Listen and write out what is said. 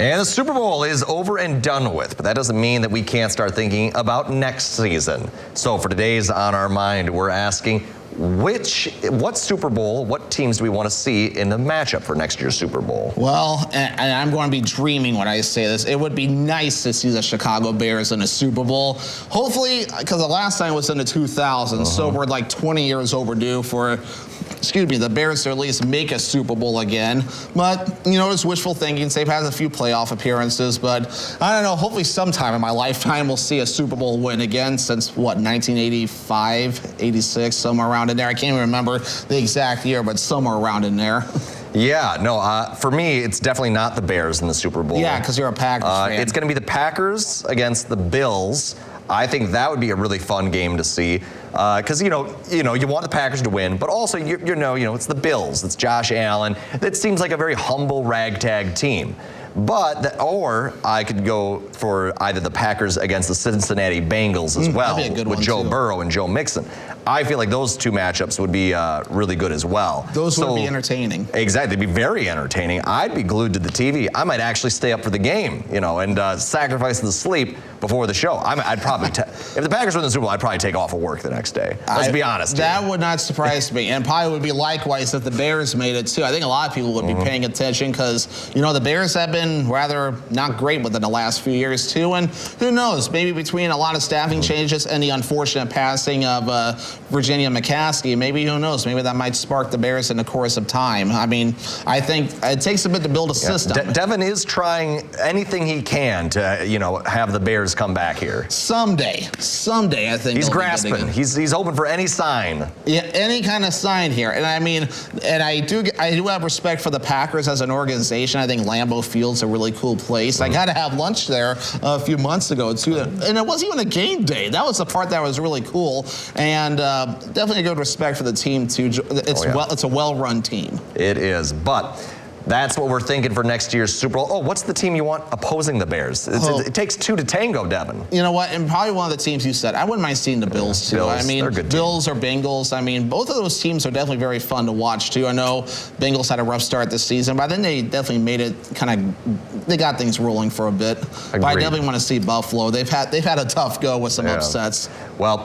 And the Super Bowl is over and done with, but that doesn't mean that we can't start thinking about next season. So for today's On Our Mind, we're asking what Super Bowl, what teams do we want to see in the matchup for next year's Super Bowl? Well, and I'm going to be dreaming when I say this. It would be nice to see the Chicago Bears in a Super Bowl. Hopefully, because the last time was in the 2000s, so we're like 20 years overdue for, the Bears to at least make a Super Bowl again. But, it's wishful thinking. They've had a few playoff appearances, but I don't know. Hopefully sometime in my lifetime we'll see a Super Bowl win again since, 1985, 86, somewhere around in there. I can't even remember the exact year, but somewhere around in there. Yeah, no, for me, it's definitely not the Bears in the Super Bowl. Yeah, because you're a Packers fan. It's going to be the Packers against the Bills. I think that would be a really fun game to see because, you want the Packers to win, but also, it's the Bills. It's Josh Allen. It seems like a very humble ragtag team. Or I could go for either the Packers against the Cincinnati Bengals as well with Joe Burrow and Joe Mixon. I feel like those two matchups would be really good as well. Those would be entertaining. Exactly. They'd be very entertaining. I'd be glued to the TV. I might actually stay up for the game, and sacrifice the sleep before the show. I'd probably, if the Packers win the Super Bowl, I'd probably take off of work the next day. Let's be honest. That would not surprise me. And probably would be likewise if the Bears made it too. I think a lot of people would be paying attention because, the Bears have been rather not great within the last few years too. And who knows, maybe between a lot of staffing changes and the unfortunate passing of Virginia McCaskey, maybe who knows, maybe that might spark the Bears in the course of time. I mean, I think it takes a bit to build a system. Devin is trying anything he can to, have the Bears come back here. Someday, I think he's grasping. He's hoping for any sign. Yeah, any kind of sign here. And I mean, and I do have respect for the Packers as an organization. I think Lambeau Field's a really cool place. I got to have lunch there a few months ago too, and it wasn't even a game day. That was the part that was really cool, and definitely a good respect for the team too. It's a well-run team. It is, but that's what we're thinking for next year's Super Bowl. Oh, what's the team you want opposing the Bears? It takes two to tango, Devin. You know what? And probably one of the teams you said. I wouldn't mind seeing the Bills, too. I mean, Bills or Bengals. I mean, both of those teams are definitely very fun to watch, too. I know Bengals had a rough start this season, but then they definitely made it they got things rolling for a bit. Agreed. But I definitely want to see Buffalo. They've had a tough go with some upsets. Well,